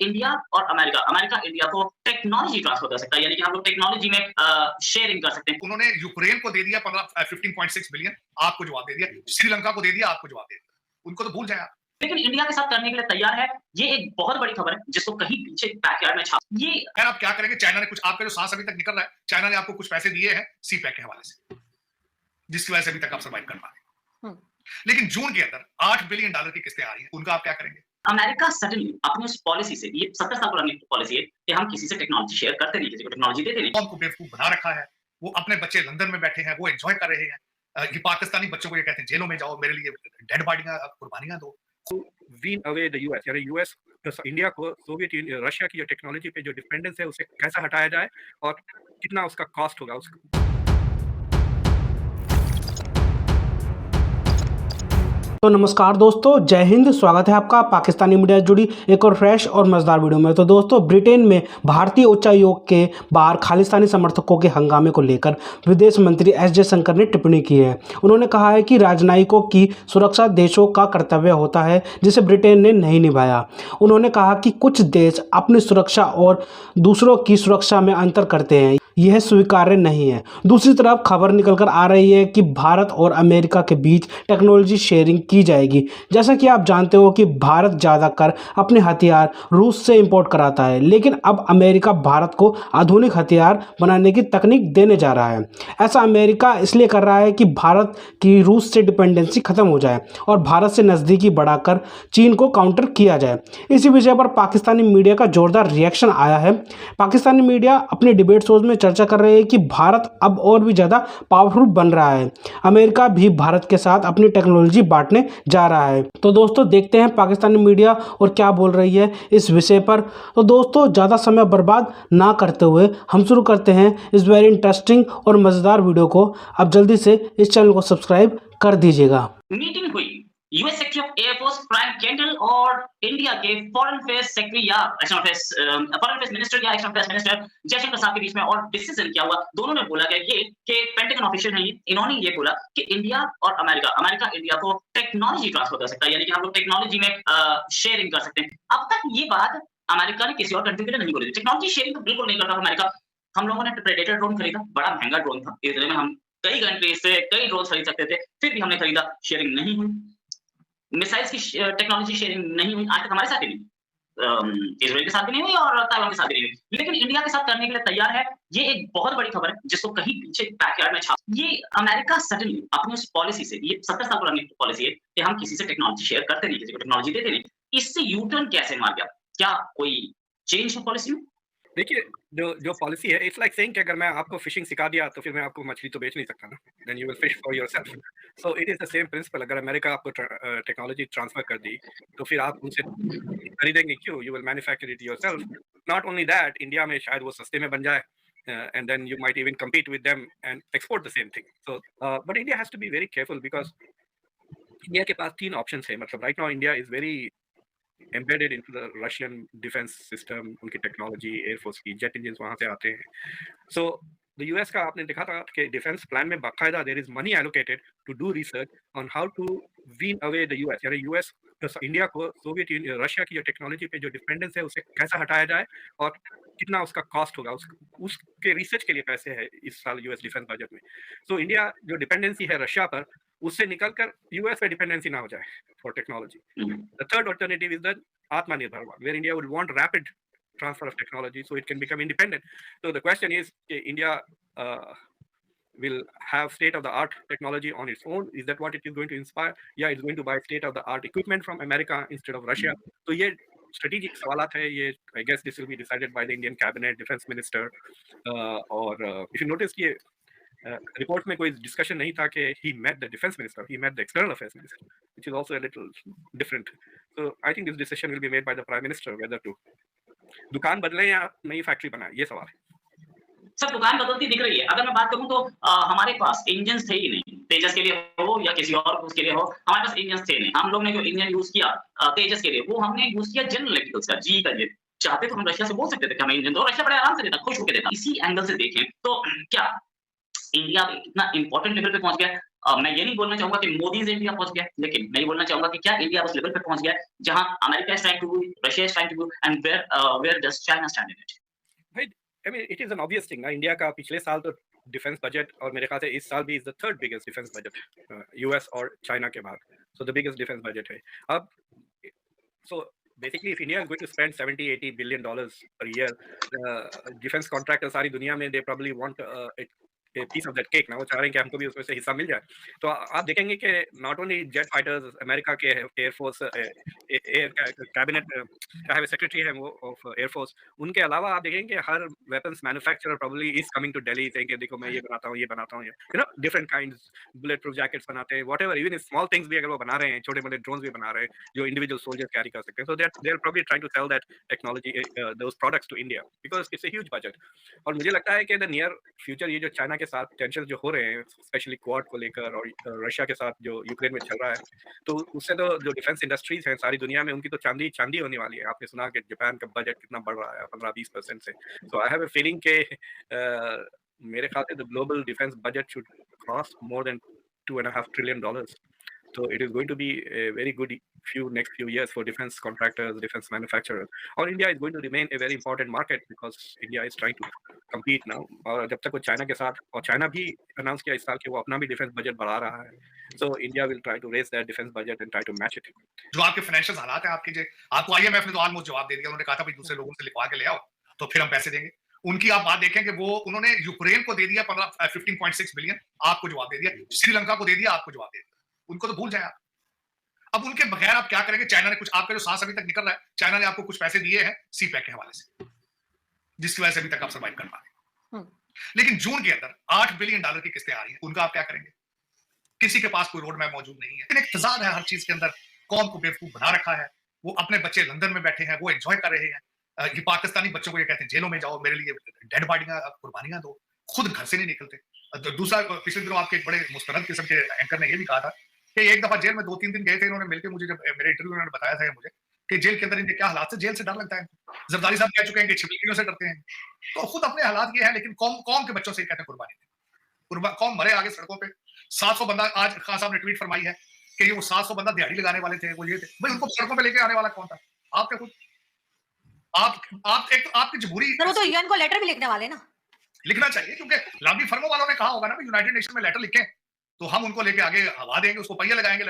India और America America India को technology transfer कर सकता है, यानी कि हम लोग टेक्नोलॉजी में शेयरिंग कर सकते हैं। उन्होंने यूक्रेन को दे दिया 15.6 बिलियन, आपको जवाब दे दिया। श्रीलंका को दे दिया, आपको जवाब दे दिया। उनको तो भूल जाए आप। लेकिन इंडिया के साथ करने के लिए तैयार है। ये एक बहुत बड़ी खबर है जिसको कहीं पीछे बैकयार्ड में छाप ये खैर आप क्या करेंगे? चाइना ने कुछ आपका जो सांस अभी तक निकल रहा है, चाइना ने आपको कुछ पैसे दिए हैं सीपैक के हवाले से, जिसकी वजह से अभी तक आप सर्वाइव कर पा रहे हैं। लेकिन जून के अंदर $8 बिलियन की किस्तें आ रही हैं, उनका आप क्या करेंगे? अमेरिका सडनली अपनी उस पॉलिसी से, ये 70 साल पुरानी पॉलिसी है कि हम किसी से टेक्नोलॉजी शेयर करते नहीं, किसी को टेक्नोलॉजी देते नहीं। कौम को बेवकूफ बना रखा है। वो अपने बच्चे लंदन में बैठे हैं, वो एंजॉय कर रहे हैं। ये पाकिस्तानी बच्चों को ये कहते हैं जेलों में जाओ, मेरे लिए डेड बॉडियां कुर्बानियां दो। वीन अवे द यूएस, यानी यूएस इंडिया को सोवियत यूनियन रशिया की जो टेक्नोलॉजी पे जो डिपेंडेंस है उसे कैसे हटाया जाए और कितना उसका कॉस्ट होगा उसका। तो नमस्कार दोस्तों, जय हिंद। स्वागत है आपका पाकिस्तानी मीडिया से जुड़ी एक और फ्रेश और मजेदार वीडियो में। तो दोस्तों, ब्रिटेन में भारतीय उच्चायोग के बाहर खालिस्तानी समर्थकों के हंगामे को लेकर विदेश मंत्री एस जयशंकर ने टिप्पणी की है। उन्होंने कहा है कि राजनयिकों की सुरक्षा देशों का कर्तव्य होता है, जिसे ब्रिटेन ने नहीं निभाया। उन्होंने कहा कि कुछ देश अपनी सुरक्षा और दूसरों की सुरक्षा में अंतर करते हैं, यह स्वीकार्य नहीं है। दूसरी तरफ खबर निकलकर आ रही है कि भारत और अमेरिका के बीच टेक्नोलॉजी शेयरिंग की जाएगी। जैसा कि आप जानते हो कि भारत ज़्यादातर अपने हथियार रूस से इंपोर्ट कराता है, लेकिन अब अमेरिका भारत को आधुनिक हथियार बनाने की तकनीक देने जा रहा है। ऐसा अमेरिका इसलिए कर रहा है कि भारत की रूस से डिपेंडेंसी खत्म हो जाए और भारत से नज़दीकी बढ़ाकर चीन को काउंटर किया जाए। इसी विषय पर पाकिस्तानी मीडिया का जोरदार रिएक्शन आया है। पाकिस्तानी मीडिया अपने डिबेट शोज में चर्चा कर रहे हैं कि भारत अब और भी ज़्यादा पावरफुल बन रहा है। अमेरिका भी भारत के साथ अपनी टेक्नोलॉजी बांटने जा रहा है। तो दोस्तों, देखते हैं पाकिस्तानी मीडिया और क्या बोल रही है इस विषय पर। तो दोस्तों, ज़्यादा समय बर्बाद ना करते हुए हम शुरू करते हैं इस वेरी इंटरेस्टिंग और मज़ेदार वीडियो को। अब जल्दी से इस चैनल को सब्सक्राइब कर दीजिएगा। मीटिंग हुई US secretary of air force Frank Kendall और इंडिया के फॉरेन अफेयर्स सेक्रेटरी या फॉरेन अफेयर्स मिनिस्टर या एक्सटर्नल अफेयर्स मिनिस्टर जयशंकर साहब के बीच में, और डिसीजन क्या हुआ, दोनों ने बोला गया ये कि पेंटागन ऑफिशियल है, इन्होंने ये बोला कि इंडिया और अमेरिका इंडिया को टेक्नोलॉजी ट्रांसफर कर सकता है, यानी कि हम लोग टेक्नोलॉजी में शेयरिंग कर सकते हैं। अब तक ये बात अमेरिका ने किसी और कंट्री के लिए नहीं बोली। टेक्नोलॉजी शेयरिंग तो बिल्कुल नहीं करता अमेरिका। हम लोगों ने प्रेडेटर ड्रोन खरीदा, बड़ा महंगा ड्रोन था, इसलिए में हम कई कंट्री से कई ड्रोन खरीद सकते थे, फिर भी हमने खरीदा, शेयरिंग नहीं हुई। मिसाइल्स की टेक्नोलॉजी शेयरिंग नहीं हुई, आज तक हमारे साथ ही नहीं, इजराइल के साथ भी नहीं हुई और ताइवान के साथ भी नहीं हुई। लेकिन इंडिया के साथ करने के लिए तैयार है। ये एक बहुत बड़ी खबर है जिसको कहीं पीछे बैकयार्ड में छाप ये अमेरिका सडनली अपनी उस पॉलिसी से, ये 70 साल पुरानी पॉलिसी है कि हम किसी से टेक्नोलॉजी शेयर करते नहीं, किसी को टेक्नोलॉजी देते नहीं, इससे यू टर्न कैसे मार गया? क्या कोई चेंज है पॉलिसी में? देखिए, जो पॉलिसी है, इट्स लाइक सेइंग कि अगर मैं आपको फिशिंग सिखा दिया तो फिर मैं आपको मछली तो बेच नहीं सकता ना, then you will fish for yourself. So it is the same principle. अगर अमेरिका आपको टेक्नोलॉजी ट्रांसफर कर दी तो फिर आप उनसे खरीदेंगे क्यों? You will manufacture it yourself. Not only that, India में शायद वो सस्ते में बन जाए and then you might even compete with them and export the same thing. So but India has to be very careful because India के पास 3 options है। मतलब right now India is very embedded into the Russian defense system, उनकी technology, air force की jet engine वहां से आते हैं। So the US का आपने देखा था कि डिफेंस प्लान में बाकायदा there is money allocated to do research on how to wean away the US, यानी यूएस इंडिया को सोवियत यूनियन रशिया की जो टेक्नोलॉजी पे जो डिपेंडेंस है उसे कैसे हटाया जाए और कितना उसका कॉस्ट होगा, उसके रिसर्च के लिए पैसे है इस साल यूएस डिफेंस बजट में। सो इंडिया जो डिपेंडेंसी है रशिया पर, उससे निकलकर यूएस पे डिपेंडेंसी ना हो जाए for technology. The third alternative is the आत्मनिर्भर one, where India would want rapid transfer of technology so it can become independent. So the question is, India will have state-of-the-art technology on its own. Is that what it is going to inspire? Yeah, it's going to buy state-of-the-art equipment from America instead of Russia. So ये strategic सवालात है, ये I guess this will be decided by the Indian cabinet, defense minister. और if you notice ये report में कोई discussion नहीं था कि he met the defense minister, he met the external affairs minister, which is also a little different. So I think this decision will be made by the prime minister whether to दुकान बदले या नई factory बनाए, ये सवाल है। सब दुकान बदलती दिख रही है। अगर मैं बात करूं तो हमारे पास इंजन थे ही नहीं, तेजस के लिए हो या किसी और उसके लिए हो, हमारे पास इंजन थे नहीं। हम लोग ने जो इंजन यूज किया तेजस के लिए, वो हमने यूज किया जनरल इलेक्ट्रिकल्स का, जी का। ये चाहते तो हम रशिया से बोल सकते थे कि हमें इंजन दो, रशिया बड़े आराम से देता, खुश होकर देता। इसी एंगल से देखें तो क्या इंडिया इतना इंपॉर्टेंट लेवल पे पहुंच गया? मैं ये नहीं बोलना चाहूंगा कि मोदी से इंडिया पहुंच गया, लेकिन मैं ये बोलना चाहूंगा कि क्या इंडिया उस लेवल पे पहुंच गया जहां America is trying to do, Russia is trying to do, and where does China stand in it? भाई I mean it is an obvious thing ना, इंडिया का पिछले साल तो डिफेंस बजट और मेरे ख्याल से इस साल भी is the third biggest defence budget US और चाइना के बाद, so the biggest defence budget है अब। So basically, if India is going to spend 70-80 billion dollars per year, defense contractors सारी दुनिया में they probably want a piece of that cake ना, वो चाह रहे हैं कि हमको भी उसमें से हिस्सा मिल जाए। तो आप देखेंगे कि not only jet fighters, America के एयरफोर्स एयर कैबिनेट क्या है सेक्रेटरी है वो ऑफ एयरफोर्स, उनके अलावा आप देखेंगे कि हर weapons manufacturer probably is coming to Delhi saying कि देखो मैं ये बनाता हूँ, ये बनाता हूँ, you know different kinds bullet proof jackets बनाते हैं, व्हाटएवर, इवन स्मॉल थिंग्स भी अगर वो बना रहे हैं, छोटे मोटे ड्रोन्स भी बना रहे हैं जो इंडिविजुअल सोल्जर्स कैरी कर सकते हैं। So they are probably trying to sell that technology those products to India because it's a huge budget. और मुझे लगता है कि द नियर फ्यूचर ये जो चाइना के साथ टेंशन जो हो रहे हैं स्पेशली क्वाड को लेकर और रशिया के साथ जो यूक्रेन में चल रहा है, तो उससे तो जो डिफेंस इंडस्ट्रीज हैं सारी दुनिया में उनकी तो चांदी चांदी होने वाली है। आपने सुना कि जापान का बजट कितना बढ़ रहा है 15-20% से। सो आई हैव अ फीलिंग के मेरे ख्याल से the global defence budget should cross more than $2.5 trillion. So it is going to be a very good next few years for defense contractors, defense manufacturers. Or India is going to remain a very important market because India is trying to compete now. और जब तक वो China के साथ, और China भी announce किया इस साल कि वो अपना भी डिफेंस बजट बढ़ा रहा है, so India will try to raise their defense budget and try to match it. जो आपके फाइनेंशियल हालात है आपके, आपको आईएमएफ ने तो ऑलमोस्ट जवाब दे दिया। उन्होंने कहा था भाई दूसरे लोगों से लिखवा के ले आओ तो फिर हम पैसे देंगे। उनकी आप बात देखें कि वो उन्होंने यूक्रेन को दे दिया 15.6 बिलियन, आपको जवाब दे दिया, श्रीलंका को दे दिया, आपको जवाब दे दिया, उनको तो भूल जाए आप। अब उनके बगैर आप क्या करेंगे? चाइना ने कुछ, आपका जो सांस अभी तक निकल रहा है, चाइना ने आपको कुछ पैसे दिए हैं सीपैक के हवाले से, जिसकी वजह से अभी तक आप सर्वाइव कर पा रहे हैं। लेकिन जून के अंदर $8 बिलियन की किस्तें आ रही हैं, उनका आप क्या करेंगे? किसी के पास कोई रोड मैप मौजूद नहीं है। एक तजाद है हर चीज के अंदर, कौम को बेवकूफ बना रखा है। वो अपने बच्चे लंदन में बैठे हैं, वो एंजॉय कर रहे हैं। ये पाकिस्तानी बच्चों को ये कहते हैं जेलों में जाओ, मेरे लिए डेड बॉडियां कुर्बानियां दो, खुद घर से नहीं निकलते। दूसरा, पिछले दिनों आपके एक बड़े मुस्तरद किस्म के एंकर ने ये भी कहा था कि एक दफा जेल में 2-3 दिन गए थे इन्होंने मिलकर मुझे, जब मेरे इंटरव्यू में बताया था मुझे कि जेल के अंदर इनके क्या हालात है, जेल से डर लगता है। जरदारी साहब कह चुके हैं कि छिपकलियों से डरते हैं, तो खुद अपने हालात ये है। लेकिन कौम के बच्चों से कहते हैं कुर्बानी दे, कौम मरे आगे सड़कों पे। 700 बंदा, आज खान साहब ने ट्वीट फरमाई है कि ये वो 700 बंदा दिहाड़ी लगाने वाले थे, वो ये थे भाई, उनको सड़कों पे लेके आने वाला कौन था? आपके खुद आप एक तो आपकी जमहूरी, वो तो यूएन को लेटर भी लिखने वाले ना, लिखना चाहिए, क्योंकि लॉबी फर्मों वालों ने कहा होगा ना, यूनाइटेड नेशन में लेटर लिखें तो हम उनको लेके आगे हवा देंगे, उसको पहिया लगाएंगे।